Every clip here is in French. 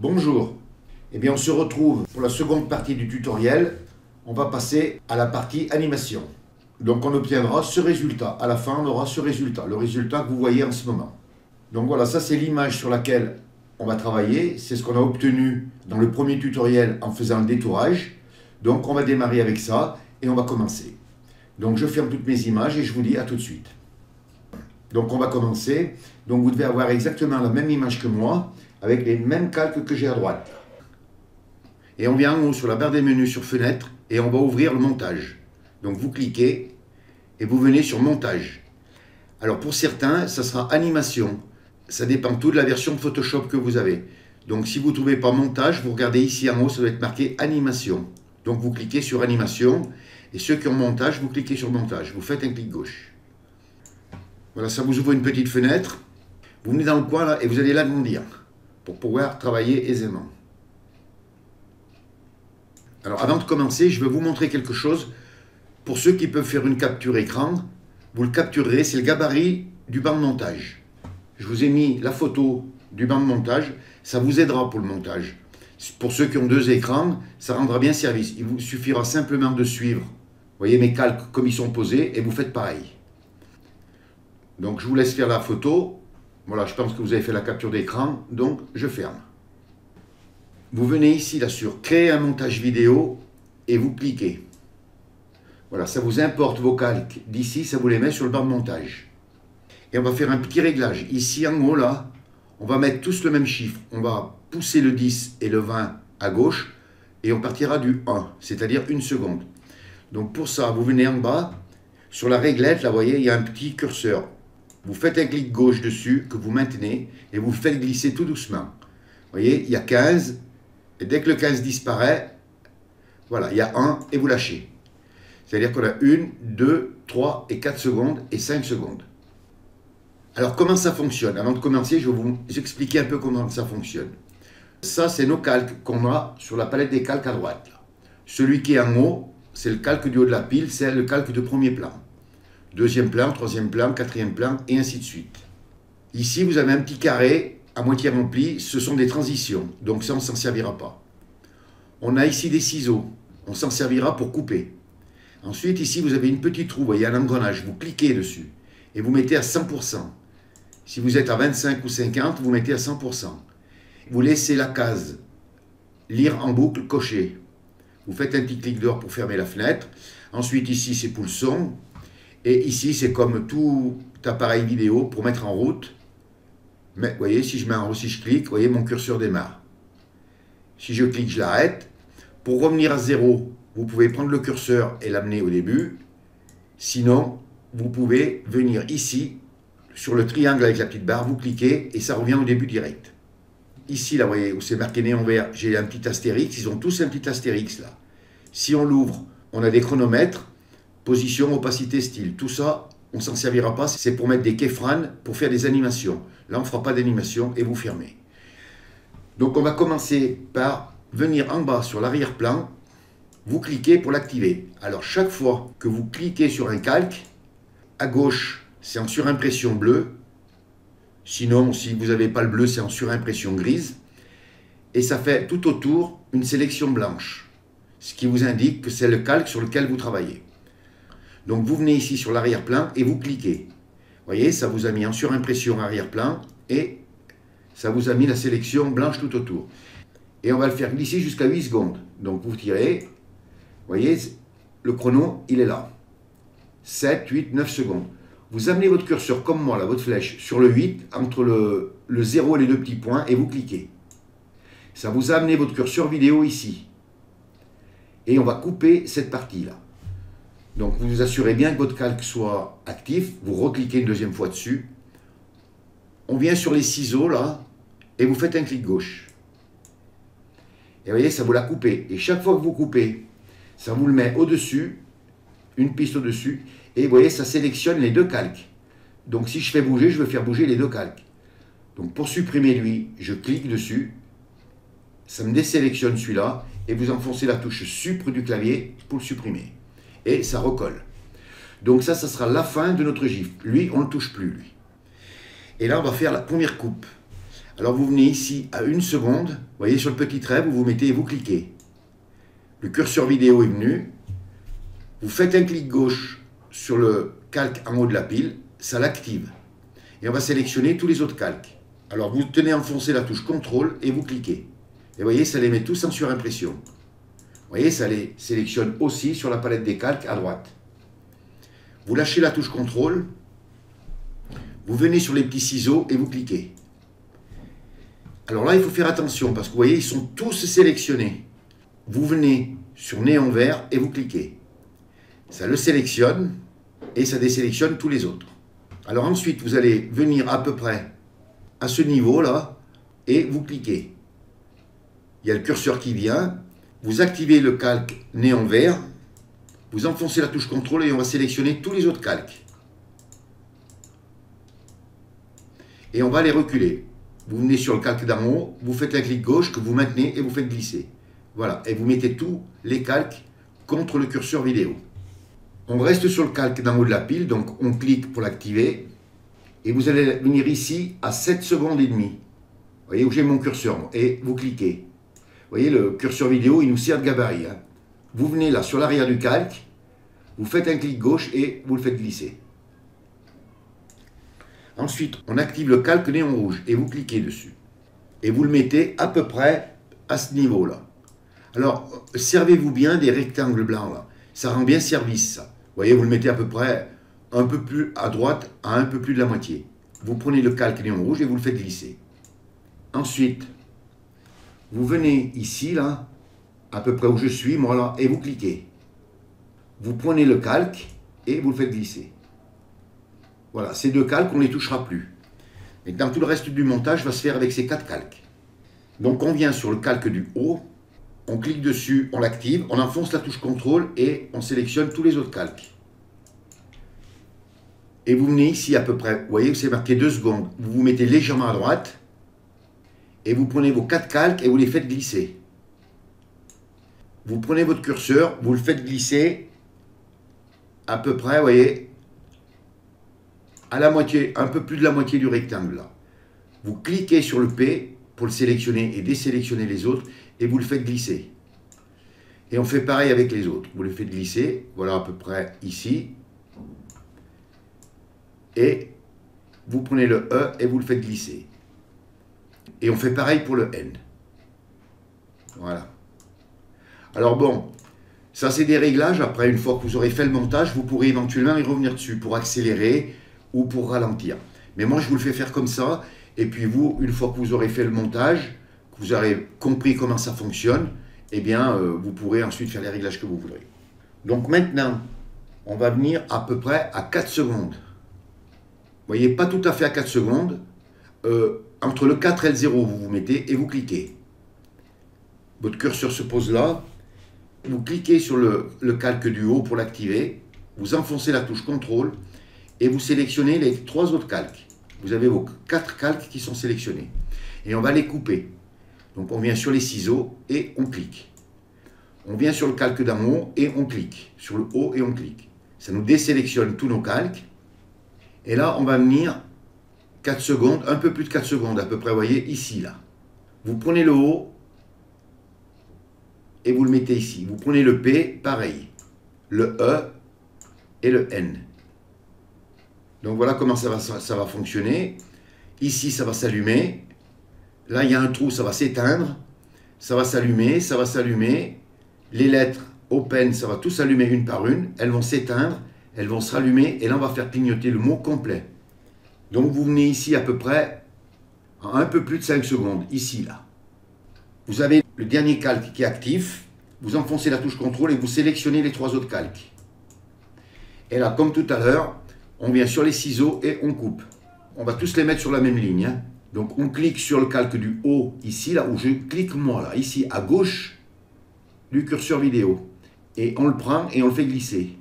Bonjour, eh bien on se retrouve pour la seconde partie du tutoriel. On va passer à la partie animation. Donc on obtiendra ce résultat. À la fin on aura ce résultat, le résultat que vous voyez en ce moment. Donc voilà, ça c'est l'image sur laquelle on va travailler. C'est ce qu'on a obtenu dans le premier tutoriel en faisant le détourage. Donc on va démarrer avec ça et on va commencer. Donc je ferme toutes mes images et je vous dis à tout de suite. Donc on va commencer. Donc vous devez avoir exactement la même image que moi, avec les mêmes calques que j'ai à droite. Et on vient en haut sur la barre des menus sur fenêtre et on va ouvrir le montage. Donc vous cliquez et vous venez sur montage. Alors pour certains, ça sera animation. Ça dépend tout de la version de Photoshop que vous avez. Donc si vous ne trouvez pas montage, vous regardez ici en haut, ça doit être marqué animation. Donc vous cliquez sur animation et ceux qui ont montage, vous cliquez sur montage. Vous faites un clic gauche. Voilà, ça vous ouvre une petite fenêtre. Vous venez dans le coin là et vous allez l'agrandir pour pouvoir travailler aisément. Alors avant de commencer, je vais vous montrer quelque chose. Pour ceux qui peuvent faire une capture écran, vous le capturerez, c'est le gabarit du banc de montage. Je vous ai mis la photo du banc de montage, ça vous aidera pour le montage. Pour ceux qui ont deux écrans, ça rendra bien service. Il vous suffira simplement de suivre, vous voyez mes calques comme ils sont posés, et vous faites pareil. Donc je vous laisse faire la photo. Voilà, je pense que vous avez fait la capture d'écran, donc je ferme. Vous venez ici là sur créer un montage vidéo et vous cliquez. Voilà, ça vous importe vos calques d'ici, ça vous les met sur le banc de montage. Et on va faire un petit réglage. Ici en haut là, on va mettre tous le même chiffre. On va pousser le 10 et le 20 à gauche et on partira du 1, c'est-à-dire une seconde. Donc pour ça, vous venez en bas, sur la réglette, là vous voyez, il y a un petit curseur. Vous faites un clic gauche dessus que vous maintenez et vous le faites glisser tout doucement. Vous voyez, il y a 15 et dès que le 15 disparaît, voilà, il y a 1 et vous lâchez. C'est-à-dire qu'on a 1, 2, 3 et 4 secondes et 5 secondes. Alors comment ça fonctionne? Avant de commencer, je vais vous expliquer un peu comment ça fonctionne. Ça, c'est nos calques qu'on a sur la palette des calques à droite. Celui qui est en haut, c'est le calque du haut de la pile, c'est le calque de premier plan. Deuxième plan, troisième plan, quatrième plan, et ainsi de suite. Ici, vous avez un petit carré à moitié rempli, ce sont des transitions, donc ça, on ne s'en servira pas. On a ici des ciseaux, on s'en servira pour couper. Ensuite, ici, vous avez une petite roue, vous voyez un engrenage, vous cliquez dessus, et vous mettez à 100%. Si vous êtes à 25 ou 50, vous mettez à 100%. Vous laissez la case lire en boucle cochée. Vous faites un petit clic dehors pour fermer la fenêtre. Ensuite, ici, c'est pour le son. Et ici, c'est comme tout appareil vidéo pour mettre en route. Mais vous voyez, si je mets en route, si je clique, vous voyez, mon curseur démarre. Si je clique, je l'arrête. Pour revenir à 0, vous pouvez prendre le curseur et l'amener au début. Sinon, vous pouvez venir ici, sur le triangle avec la petite barre, vous cliquez et ça revient au début direct. Ici, là, vous voyez, où c'est marqué néon vert, j'ai un petit astérix. Ils ont tous un petit astérix, là. Si on l'ouvre, on a des chronomètres, position, opacité, style. Tout ça, on ne s'en servira pas. C'est pour mettre des keyframes, pour faire des animations. Là, on ne fera pas d'animation et vous fermez. Donc, on va commencer par venir en bas sur l'arrière-plan. Vous cliquez pour l'activer. Alors, chaque fois que vous cliquez sur un calque, à gauche, c'est en surimpression bleue. Sinon, si vous n'avez pas le bleu, c'est en surimpression grise. Et ça fait tout autour une sélection blanche. Ce qui vous indique que c'est le calque sur lequel vous travaillez. Donc vous venez ici sur l'arrière-plan et vous cliquez. Vous voyez, ça vous a mis en surimpression arrière-plan et ça vous a mis la sélection blanche tout autour. Et on va le faire glisser jusqu'à 8 secondes. Donc vous tirez, vous voyez, le chrono, il est là. 7, 8, 9 secondes. Vous amenez votre curseur comme moi, là, votre flèche, sur le 8, entre le 0 et les deux petits points, et vous cliquez. Ça vous a amené votre curseur vidéo ici. Et on va couper cette partie-là. Donc vous vous assurez bien que votre calque soit actif, vous recliquez une deuxième fois dessus. On vient sur les ciseaux, là, et vous faites un clic gauche. Et vous voyez, ça vous l'a coupé. Et chaque fois que vous coupez, ça vous le met au-dessus, une piste au-dessus, et vous voyez, ça sélectionne les deux calques. Donc si je fais bouger, je veux faire bouger les deux calques. Donc pour supprimer lui, je clique dessus, ça me désélectionne celui-là, et vous enfoncez la touche Sup du clavier pour le supprimer. Et ça recolle. Donc ça sera la fin de notre gif. Lui, on ne le touche plus, lui. Et là, on va faire la première coupe. Alors vous venez ici à 1 seconde, vous voyez sur le petit trait, vous vous mettez et vous cliquez. Le curseur vidéo est venu, vous faites un clic gauche sur le calque en haut de la pile, ça l'active. Et on va sélectionner tous les autres calques. Alors vous tenez enfoncé la touche CTRL et vous cliquez. Et vous voyez, ça les met tous en surimpression. Vous voyez, ça les sélectionne aussi sur la palette des calques à droite. Vous lâchez la touche CTRL, vous venez sur les petits ciseaux et vous cliquez. Alors là, il faut faire attention parce que vous voyez, ils sont tous sélectionnés. Vous venez sur néon vert et vous cliquez. Ça le sélectionne et ça désélectionne tous les autres. Alors ensuite, vous allez venir à peu près à ce niveau-là et vous cliquez. Il y a le curseur qui vient, vous activez le calque néon vert, vous enfoncez la touche CTRL et on va sélectionner tous les autres calques. Et on va les reculer. Vous venez sur le calque d'en haut, vous faites un clic gauche que vous maintenez et vous faites glisser. Voilà, et vous mettez tous les calques contre le curseur vidéo. On reste sur le calque d'en haut de la pile, donc on clique pour l'activer. Et vous allez venir ici à 7 secondes et demie. Vous voyez où j'ai mon curseur, et vous cliquez. Vous voyez, le curseur vidéo, il nous sert de gabarit. Hein. Vous venez là, sur l'arrière du calque, vous faites un clic gauche et vous le faites glisser. Ensuite, on active le calque néon rouge et vous cliquez dessus. Et vous le mettez à peu près à ce niveau-là. Alors, servez-vous bien des rectangles blancs là. Ça rend bien service, ça. Vous voyez, vous le mettez à peu près un peu plus à droite, à un peu plus de la moitié. Vous prenez le calque néon rouge et vous le faites glisser. Ensuite, vous venez ici, là, à peu près où je suis, moi là, et vous cliquez. Vous prenez le calque et vous le faites glisser. Voilà, ces deux calques, on ne les touchera plus. Maintenant, tout le reste du montage va se faire avec ces 4 calques. Donc, on vient sur le calque du haut, on clique dessus, on l'active, on enfonce la touche CTRL et on sélectionne tous les autres calques. Et vous venez ici à peu près, vous voyez que c'est marqué 2 secondes, vous vous mettez légèrement à droite et vous prenez vos 4 calques et vous les faites glisser. Vous prenez votre curseur, vous le faites glisser à peu près, vous voyez, à la moitié, un peu plus de la moitié du rectangle là. Vous cliquez sur le P pour le sélectionner et désélectionner les autres et vous le faites glisser. Et on fait pareil avec les autres. Vous le faites glisser, voilà à peu près ici. Et vous prenez le E et vous le faites glisser. Et on fait pareil pour le N. Voilà. Alors bon, ça c'est des réglages. Après, une fois que vous aurez fait le montage, vous pourrez éventuellement y revenir dessus pour accélérer ou pour ralentir. Mais moi, je vous le fais faire comme ça. Et puis vous, une fois que vous aurez fait le montage, que vous aurez compris comment ça fonctionne, eh bien, vous pourrez ensuite faire les réglages que vous voudrez. Donc maintenant, on va venir à peu près à 4 secondes. Vous voyez, pas tout à fait à 4 secondes. Entre le 4 et le 0, vous vous mettez et vous cliquez. Votre curseur se pose là. Vous cliquez sur le calque du haut pour l'activer. Vous enfoncez la touche CTRL et vous sélectionnez les 3 autres calques. Vous avez vos 4 calques qui sont sélectionnés. Et on va les couper. Donc on vient sur les ciseaux et on clique. On vient sur le calque d'en haut et on clique. Sur le haut et on clique. Ça nous désélectionne tous nos calques. Et là, on va venir 4 secondes, un peu plus de 4 secondes à peu près, vous voyez, ici, là. Vous prenez le haut et vous le mettez ici. Vous prenez le P, pareil. Le E et le N. Donc voilà comment ça va fonctionner. Ici, ça va s'allumer. Là, il y a un trou, ça va s'éteindre. Ça va s'allumer, ça va s'allumer. Les lettres Open, ça va tout s'allumer une par une. Elles vont s'éteindre, elles vont se rallumer. Et là, on va faire clignoter le mot complet. Donc, vous venez ici à peu près à un peu plus de 5 secondes. Ici, là. Vous avez le dernier calque qui est actif. Vous enfoncez la touche CTRL et vous sélectionnez les 3 autres calques. Et là, comme tout à l'heure, on vient sur les ciseaux et on coupe. On va tous les mettre sur la même ligne. Hein. Donc on clique sur le calque du haut, ici, là où je clique moi, là, ici, à gauche du curseur vidéo. Et on le prend et on le fait glisser.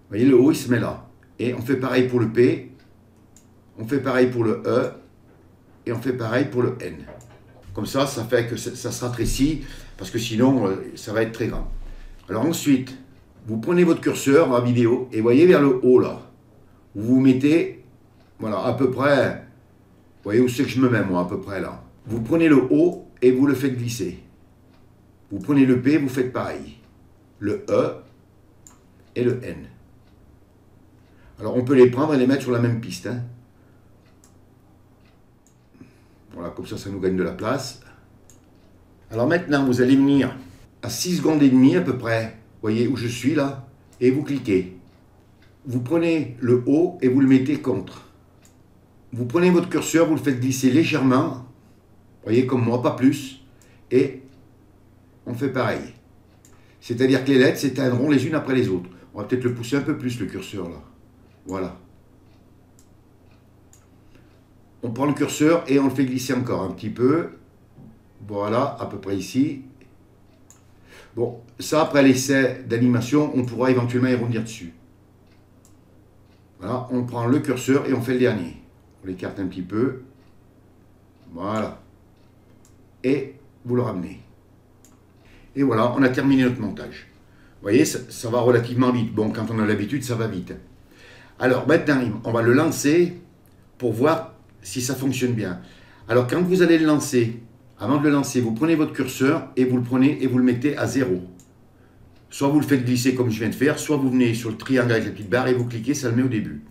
Vous voyez, le haut, il se met là. Et on fait pareil pour le P, on fait pareil pour le E, et on fait pareil pour le N. Comme ça, ça fait que ça se ratrécit, parce que sinon, ça va être très grand. Alors ensuite, vous prenez votre curseur dans la vidéo, et voyez vers le haut, là. Vous vous mettez, voilà, à peu près voyez où c'est que je me mets moi à peu près là. Vous prenez le O et vous le faites glisser. Vous prenez le P, vous faites pareil. Le E et le N. Alors on peut les prendre et les mettre sur la même piste. Hein. Voilà, comme ça nous gagne de la place. Alors maintenant, vous allez venir à 6 secondes et demie à peu près. Vous voyez où je suis là. Et vous cliquez. Vous prenez le O et vous le mettez contre. Vous prenez votre curseur, vous le faites glisser légèrement. Vous voyez, comme moi, pas plus. Et on fait pareil. C'est-à-dire que les lettres s'éteindront les unes après les autres. On va peut-être le pousser un peu plus, le curseur là. Voilà. On prend le curseur et on le fait glisser encore un petit peu. Voilà, à peu près ici. Bon, ça, après l'essai d'animation, on pourra éventuellement y revenir dessus. Voilà, on prend le curseur et on fait le dernier. On l'écarte un petit peu. Voilà. Et vous le ramenez. Et voilà, on a terminé notre montage. Vous voyez, ça va relativement vite. Bon, quand on a l'habitude, ça va vite. Alors, maintenant, on va le lancer pour voir si ça fonctionne bien. Alors, quand vous allez le lancer, avant de le lancer, vous prenez votre curseur et vous le prenez et vous le mettez à 0. Soit vous le faites glisser comme je viens de faire, soit vous venez sur le triangle avec la petite barre et vous cliquez, ça le met au début.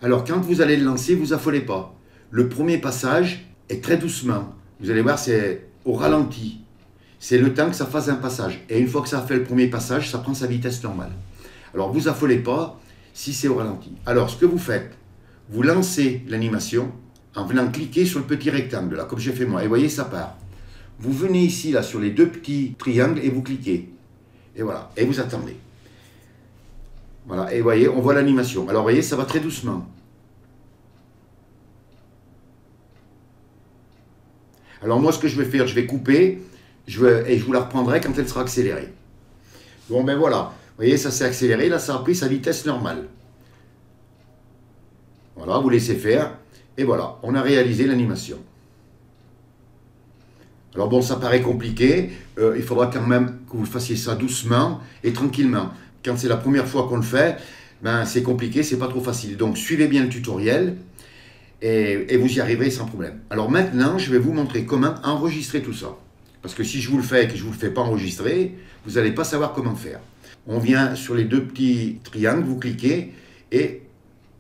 Alors, quand vous allez le lancer, vous affolez pas. Le premier passage est très doucement. Vous allez voir, c'est au ralenti. C'est le temps que ça fasse un passage. Et une fois que ça a fait le premier passage, ça prend sa vitesse normale. Alors, vous affolez pas si c'est au ralenti. Alors, ce que vous faites, vous lancez l'animation en venant cliquer sur le petit rectangle, là, comme j'ai fait moi. Et vous voyez, ça part. Vous venez ici, là, sur les deux petits triangles et vous cliquez. Et voilà. Et vous attendez. Voilà. Et vous voyez, on voit l'animation. Alors, vous voyez, ça va très doucement. Alors, moi, ce que je vais faire, je vais couper et je vous la reprendrai quand elle sera accélérée. Bon, ben voilà. Vous voyez, ça s'est accéléré. Là, ça a pris sa vitesse normale. Voilà, vous laissez faire. Et voilà, on a réalisé l'animation. Alors bon, ça paraît compliqué. Il faudra quand même que vous fassiez ça doucement et tranquillement. Quand c'est la première fois qu'on le fait, ben, c'est compliqué, c'est pas trop facile. Donc suivez bien le tutoriel et vous y arriverez sans problème. Alors maintenant, je vais vous montrer comment enregistrer tout ça. Parce que si je vous le fais et que je ne vous le fais pas enregistrer, vous n'allez pas savoir comment faire. On vient sur les deux petits triangles, vous cliquez et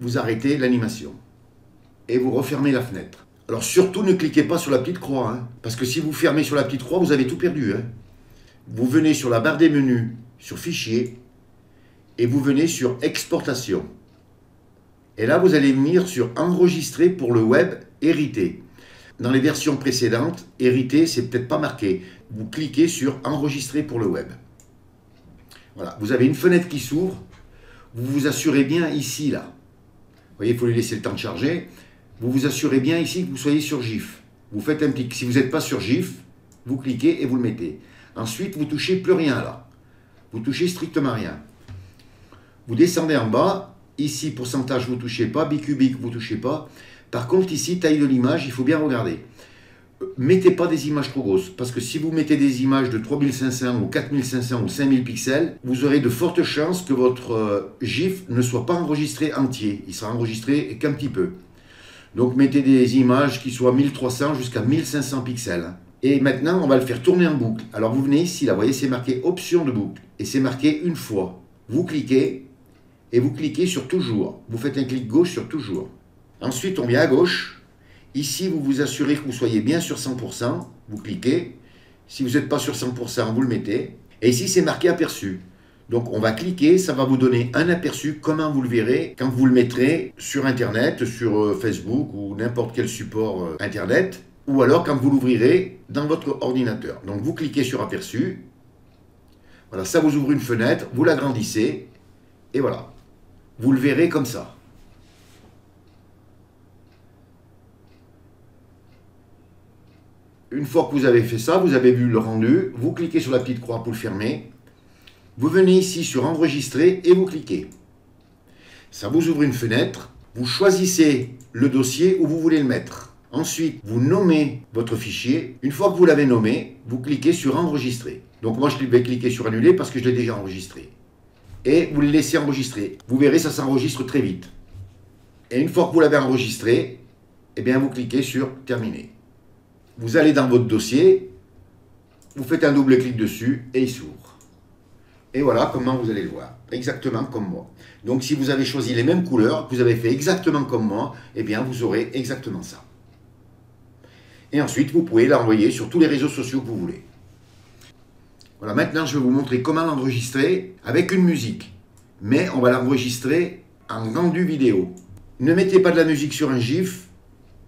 vous arrêtez l'animation. Et vous refermez la fenêtre. Alors surtout ne cliquez pas sur la petite croix, hein, parce que si vous fermez sur la petite croix, vous avez tout perdu. Hein. Vous venez sur la barre des menus, sur Fichier, et vous venez sur Exportation. Et là, vous allez venir sur Enregistrer pour le web, hérité. Dans les versions précédentes, hérité, c'est peut-être pas marqué. Vous cliquez sur Enregistrer pour le web. Voilà, vous avez une fenêtre qui s'ouvre. Vous vous assurez bien ici, là. Vous voyez, il faut lui laisser le temps de charger. Vous vous assurez bien ici que vous soyez sur GIF. Vous faites un clic. Si vous n'êtes pas sur GIF, vous cliquez et vous le mettez. Ensuite, vous touchez plus rien là. Vous touchez strictement rien. Vous descendez en bas. Ici, pourcentage, vous ne touchez pas. Bicubique, vous ne touchez pas. Par contre, ici, taille de l'image, il faut bien regarder. Mettez pas des images trop grosses. Parce que si vous mettez des images de 3500 ou 4500 ou 5000 pixels, vous aurez de fortes chances que votre GIF ne soit pas enregistré entier. Il sera enregistré qu'un petit peu. Donc mettez des images qui soient 1300 jusqu'à 1500 pixels. Et maintenant, on va le faire tourner en boucle. Alors vous venez ici, là, vous voyez, c'est marqué option de boucle. Et c'est marqué une fois. Vous cliquez et vous cliquez sur toujours. Vous faites un clic gauche sur toujours. Ensuite, on vient à gauche. Ici, vous vous assurez que vous soyez bien sur 100%. Vous cliquez. Si vous n'êtes pas sur 100%, vous le mettez. Et ici, c'est marqué aperçu. Donc on va cliquer, ça va vous donner un aperçu, comment vous le verrez quand vous le mettrez sur Internet, sur Facebook ou n'importe quel support Internet, ou alors quand vous l'ouvrirez dans votre ordinateur. Donc vous cliquez sur aperçu, voilà, ça vous ouvre une fenêtre, vous l'agrandissez, et voilà, vous le verrez comme ça. Une fois que vous avez fait ça, vous avez vu le rendu, vous cliquez sur la petite croix pour le fermer. Vous venez ici sur Enregistrer et vous cliquez. Ça vous ouvre une fenêtre. Vous choisissez le dossier où vous voulez le mettre. Ensuite, vous nommez votre fichier. Une fois que vous l'avez nommé, vous cliquez sur Enregistrer. Donc moi, je vais cliquer sur Annuler parce que je l'ai déjà enregistré. Et vous le laissez enregistrer. Vous verrez, ça s'enregistre très vite. Et une fois que vous l'avez enregistré, et bien vous cliquez sur terminer. Vous allez dans votre dossier, vous faites un double clic dessus et il s'ouvre. Et voilà comment vous allez le voir, exactement comme moi. Donc si vous avez choisi les mêmes couleurs, que vous avez fait exactement comme moi, eh bien vous aurez exactement ça. Et ensuite, vous pouvez l'envoyer sur tous les réseaux sociaux que vous voulez. Voilà, maintenant je vais vous montrer comment l'enregistrer avec une musique. Mais on va l'enregistrer en rendu vidéo. Ne mettez pas de la musique sur un GIF,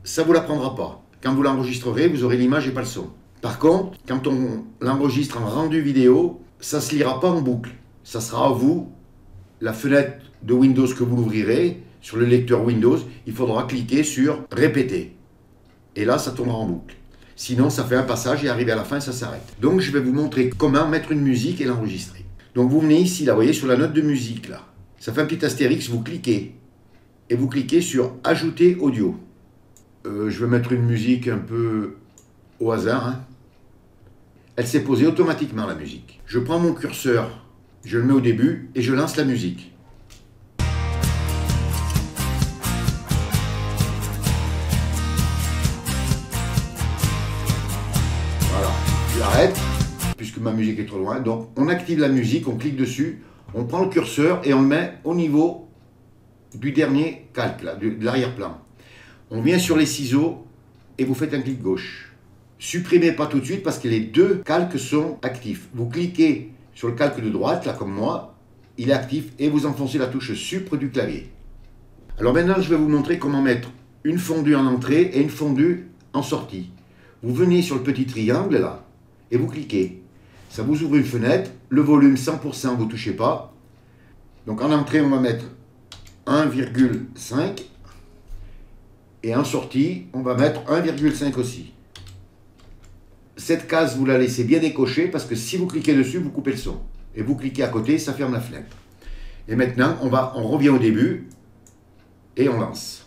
ça ne vous la prendra pas. Quand vous l'enregistrerez, vous aurez l'image et pas le son. Par contre, quand on l'enregistre en rendu vidéo, ça ne se lira pas en boucle. Ça sera à vous, la fenêtre de Windows que vous l'ouvrirez, sur le lecteur Windows, il faudra cliquer sur répéter. Et là, ça tournera en boucle. Sinon, ça fait un passage et arrivé à la fin, ça s'arrête. Donc, je vais vous montrer comment mettre une musique et l'enregistrer. Donc, vous venez ici, là, vous voyez, sur la note de musique, là. Ça fait un petit astérix, vous cliquez. Et vous cliquez sur ajouter audio. Je vais mettre une musique un peu au hasard, hein. Elle s'est posée automatiquement, la musique. Je prends mon curseur, je le mets au début et je lance la musique. Voilà, je l'arrête, puisque ma musique est trop loin. Donc, on active la musique, on clique dessus, on prend le curseur et on le met au niveau du dernier calque, là, de l'arrière-plan. On vient sur les ciseaux et vous faites un clic gauche. Supprimez pas tout de suite parce que les deux calques sont actifs. Vous cliquez sur le calque de droite, là comme moi, il est actif et vous enfoncez la touche Supre du clavier. Alors maintenant, je vais vous montrer comment mettre une fondue en entrée et une fondue en sortie. Vous venez sur le petit triangle là et vous cliquez. Ça vous ouvre une fenêtre, le volume 100%, vous ne touchez pas. Donc en entrée, on va mettre 1,5 et en sortie, on va mettre 1,5 aussi. Cette case, vous la laissez bien décochée parce que si vous cliquez dessus, vous coupez le son. Et vous cliquez à côté, ça ferme la fenêtre. Et maintenant, on revient au début et on lance.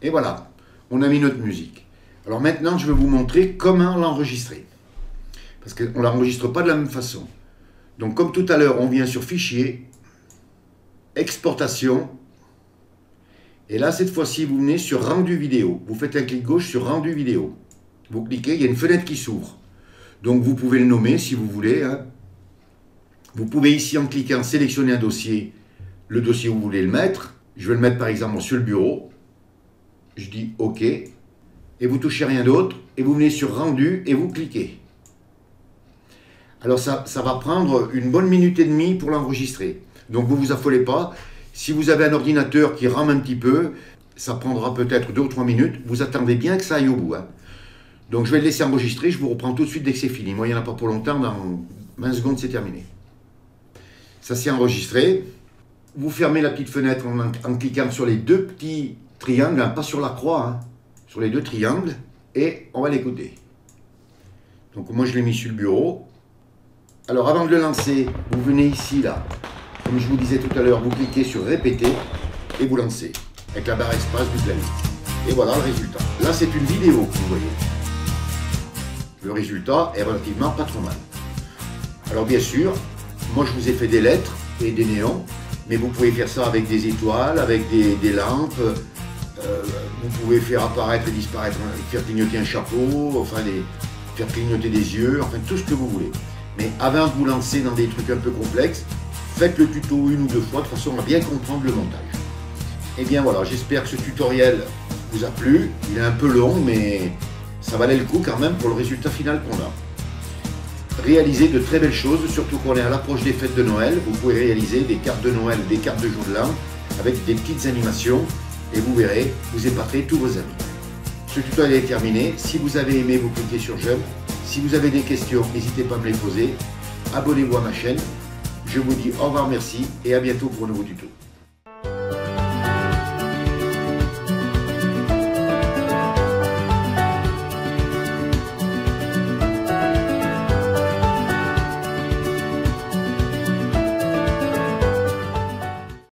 Et voilà, on a mis notre musique. Alors maintenant, je vais vous montrer comment l'enregistrer. Parce qu'on ne l'enregistre pas de la même façon. Donc comme tout à l'heure, on vient sur Fichier, Exportation. Et là, cette fois-ci, vous venez sur Rendu vidéo. Vous faites un clic gauche sur Rendu vidéo. Vous cliquez, il y a une fenêtre qui s'ouvre. Donc vous pouvez le nommer si vous voulez, hein. Vous pouvez ici, en cliquant, sélectionner un dossier, le dossier où vous voulez le mettre. Je vais le mettre par exemple sur le bureau. Je dis OK. Et vous touchez rien d'autre. Et vous venez sur Rendu et vous cliquez. Alors ça va prendre une bonne minute et demie pour l'enregistrer. Donc vous ne vous affolez pas. Si vous avez un ordinateur qui rame un petit peu, ça prendra peut-être 2 ou 3 minutes. Vous attendez bien que ça aille au bout, hein. Donc je vais le laisser enregistrer. Je vous reprends tout de suite dès que c'est fini. Moi, il n'y en a pas pour longtemps. Dans 20 secondes, c'est terminé. Ça s'est enregistré. Vous fermez la petite fenêtre en cliquant sur les deux petits triangles, hein, pas sur la croix, hein, sur les deux triangles. Et on va l'écouter. Donc moi, je l'ai mis sur le bureau. Alors avant de le lancer, vous venez ici, là. Comme je vous disais tout à l'heure, vous cliquez sur répéter et vous lancez avec la barre espace du clavier. Et voilà le résultat. Là, c'est une vidéo que vous voyez. Le résultat est relativement pas trop mal. Alors bien sûr, moi je vous ai fait des lettres et des néons, mais vous pouvez faire ça avec des étoiles, avec des lampes. Vous pouvez faire apparaître et disparaître, faire clignoter un chapeau, enfin faire clignoter des yeux, enfin tout ce que vous voulez. Mais avant de vous lancer dans des trucs un peu complexes, faites le tuto 1 ou 2 fois de façon à bien comprendre le montage. Et bien voilà, j'espère que ce tutoriel vous a plu. Il est un peu long, mais ça valait le coup quand même pour le résultat final qu'on a. Réalisez de très belles choses, surtout qu'on est à l'approche des fêtes de Noël. Vous pouvez réaliser des cartes de Noël, des cartes de jour de l'an, avec des petites animations, et vous verrez, vous épaterez tous vos amis. Ce tutoriel est terminé. Si vous avez aimé, vous cliquez sur j'aime. Si vous avez des questions, n'hésitez pas à me les poser. Abonnez-vous à ma chaîne. Je vous dis au revoir, merci et à bientôt pour un nouveau tuto.